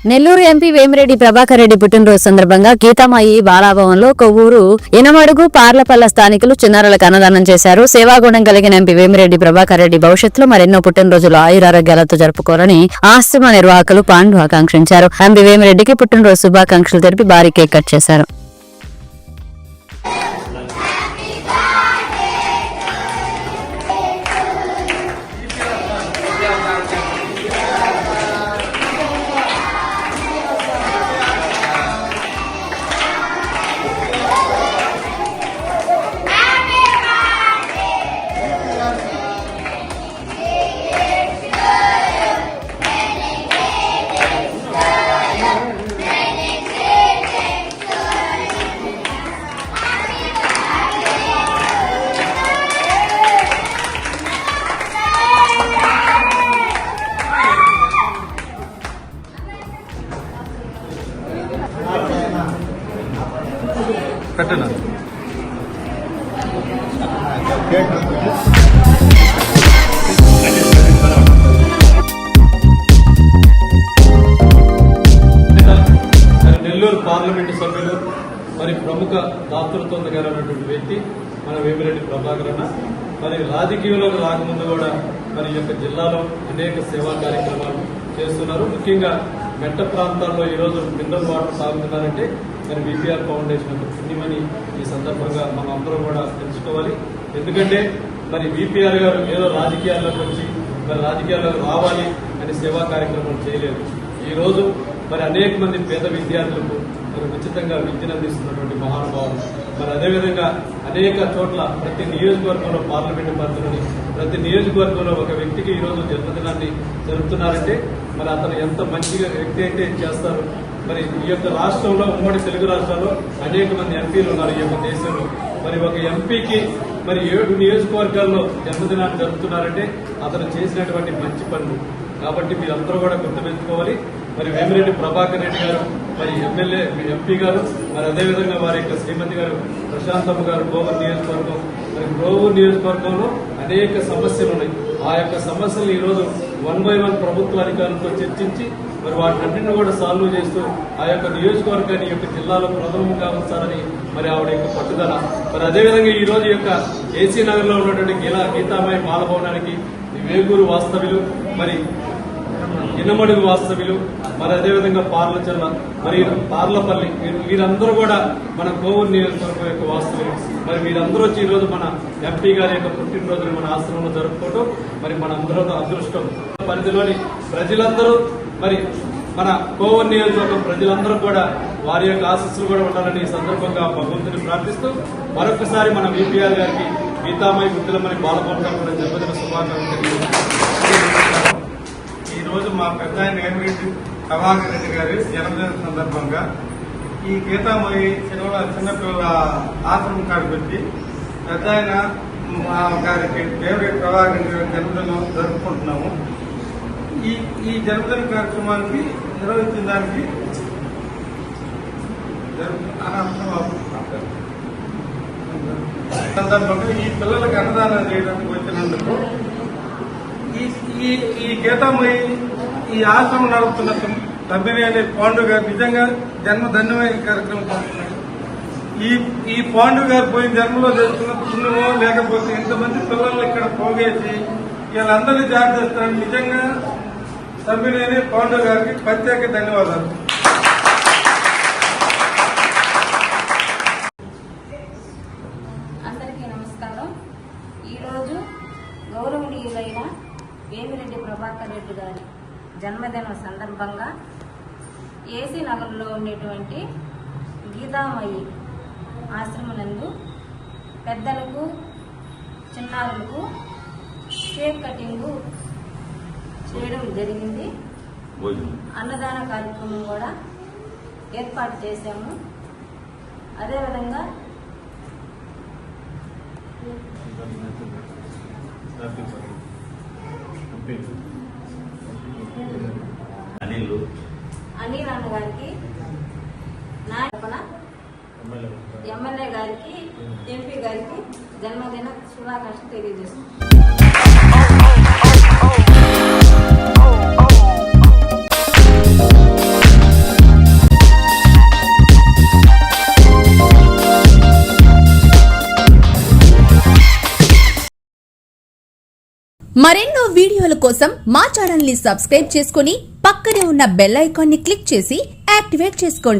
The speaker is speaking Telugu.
నెల్లూరు ఎంపీ వేమిరెడ్డి ప్రభాకర్ రెడ్డి పుట్టినరోజు సందర్భంగా గీతామాయి బాలాభవన్లో కొవ్వూరు ఇనమడుగు పార్లపల్ల స్థానికులు చిన్నారులకు అన్నదానం చేశారు. సేవాగుణం కలిగిన ఎంపీ వేమిరెడ్డి ప్రభాకర్ రెడ్డి భవిష్యత్తులో మరెన్నో పుట్టినరోజులు ఆయురారోగ్యాలతో జరుపుకోవాలని ఆశ్రమ నిర్వాహకులు పాండు ఆకాంక్షించారు. ఎంపీ వేమిరెడ్డికి పుట్టినరోజు శుభాకాంక్షలు తెలిపి భారీ కేక్ కట్ చేశారు. నెల్లూరు పార్లమెంటు సభ్యులు మరి ప్రముఖ దాతృత్వం కలిగినటువంటి వ్యక్తి మన వేమిరెడ్డి ప్రభాకర్ అన్న. మరి రాజకీయంలోకి రాకముందు కూడా మరి ఈ యొక్క జిల్లాలో అనేక సేవా కార్యక్రమాలు చేస్తున్నారు. ముఖ్యంగా మెట్ట ప్రాంతాల్లో ఈరోజు మినరల్ వాటర్ తాగుతున్నారంటే మరి బీపీఆర్ ఫౌండేషన్ పుణ్యమని ఈ సందర్భంగా మనం అందరం కూడా తెలుసుకోవాలి. ఎందుకంటే మరి బీపీఆర్ గారు ఏదో రాజకీయాల్లోకి వచ్చి మరి రాజకీయాల్లోకి రావాలి అని సేవా కార్యక్రమం చేయలేదు. ఈ రోజు మరి అనేక మంది పేద విద్యార్థులకు మరి ఉచితంగా విద్యను అందిస్తున్నటువంటి మహానుభావులు. మరి అదేవిధంగా అనేక చోట్ల ప్రతి నియోజకవర్గంలో పార్లమెంటు పరిధిలోని ప్రతి నియోజకవర్గంలో ఒక వ్యక్తికి ఈ రోజు జన్మదినాన్ని జరుపుతున్నారంటే మరి అతను ఎంత మంచిగా వ్యక్తి అయితే చేస్తారు. మరి ఈ యొక్క రాష్ట్రంలో ఉమ్మడి తెలుగు రాష్ట్రాల్లో అనేక మంది ఎంపీలు ఉన్నారు ఈ యొక్క దేశంలో. మరి ఒక ఎంపీకి మరి 7 నియోజకవర్గాల్లో జన్మదినాన్ని జరుపుతున్నారంటే అతను చేసినటువంటి మంచి పనులు. కాబట్టి మీరందరూ కూడా గుర్తుపెట్టుకోవాలి. మరి వేమిరెడ్డి ప్రభాకర్ రెడ్డి గారు మరి ఎమ్మెల్యే ఎంపీ గారు మరి అదేవిధంగా వారి యొక్క శ్రీమతి గారు ప్రశాంతమ్మ గారు కోవూరు నియోజకవర్గం. మరి కోవూరు నియోజకవర్గంలో అనేక సమస్యలు ఉన్నాయి. ఆ యొక్క సమస్యలు ఈ రోజు 1 by 1 ప్రభుత్వ అధికారులతో చర్చించి మరి వాటిన్నింటినీ కూడా సాల్వ్ చేస్తూ ఆ యొక్క నియోజకవర్గాన్ని యొక్క జిల్లాలో ప్రథమంగా ఉంచాలని మరి ఆవిడ యొక్క పట్టుదల. మరి అదేవిధంగా ఈ రోజు యొక్క ఏసీ నగర్ లో ఉన్నటువంటి గీతామాయి బాలభవనానికి వేగూరు వాస్తవ్యులు మరి ఇనమడుగు వాస్తవ్యులు మరి అదేవిధంగా పార్లచర్ల మరి పార్లపల్లి వీరందరూ కూడా మన కోవూరు నియోజకవర్గం యొక్క వాస్తవ్యులు. మరి వీరందరూ వచ్చి ఈ రోజు మన ఎంపీ గారి యొక్క పుట్టినరోజును మన ఆశ్రమంలో జరుపుకోవడం మరి మన అందరూ అదృష్టం. పరిధిలోని ప్రజలందరూ మరి మన కోవూరు నియోజకవర్గం ప్రజలందరూ కూడా వారి యొక్క ఆశీస్సులు కూడా ఉండాలని ఈ సందర్భంగా భగవంతుని ప్రార్థిస్తూ మరొకసారి మన వీపీఆర్ గారికి గీతామాయి గుత్తిలమని బాలభవన్ కూడా జన్మదిన శుభాకాంక్షలు. ఈ రోజు మా పెద్ద ఆయన వేమిరెడ్డి ప్రభాకర్ రెడ్డి గారి జన్మదిన సందర్భంగా ఈ గీతామాయి చిన్నపిల్లల ఆశ్రమం కాడికి వచ్చి పెద్ద ఆయన గారికి వేమిరెడ్డి ప్రభాకర్ రెడ్డి గారి జన్మదినం జరుపుకుంటున్నాము. ఈ జన్మదిన కార్యక్రమానికి నిర్వహించిన దానికి సందర్భంగా ఈ పిల్లలకు అన్నదానం చేయడానికి వచ్చినందుకు ఈ గీతామయ్యి ఈ ఆశ్రమం నడుపుతున్న తమ్మిని అనే పాండు గారు నిజంగా జన్మధన్యమైన కార్యక్రమం చేస్తున్నారు. ఈ పాండు గారు పోయిన జన్మలో చేస్తున్న పుణ్యమో లేకపోతే ఇంతమంది పిల్లల్ని ఇక్కడ పోగేసి వీళ్ళందరినీ జాగ్రత్త చేస్తున్నారు. నిజంగా తమ్మిని పాండు గారికి ప్రత్యేక ధన్యవాదాలు. అందరికీ నమస్కారం. ఈరోజు గౌరవనీయులైన వేమిరెడ్డి ప్రభాకర్ రెడ్డి గారి జన్మదినం సందర్భంగా ఏసీ నగర్లో ఉండేటువంటి గీతామయ్యి ఆశ్రమనందు పెద్దలకు చిన్నారులకు కేక్ కటింగ్ చేయడం జరిగింది. అన్నదాన కార్యక్రమం కూడా ఏర్పాటు చేశాము. అదేవిధంగా అనిల్ అన్న గారికి నా ఎమ్మెల్యే గారికి ఎంపీ గారికి జన్మదిన శుభాకాంక్షలు తెలియజేస్తున్నాను. మరెన్నో వీడియోల కోసం మా ఛానల్ ని సబ్స్క్రైబ్ చేసుకుని పక్కనే ఉన్న బెల్ ఐకాన్ ని క్లిక్ చేసి యాక్టివేట్ చేసుకోండి.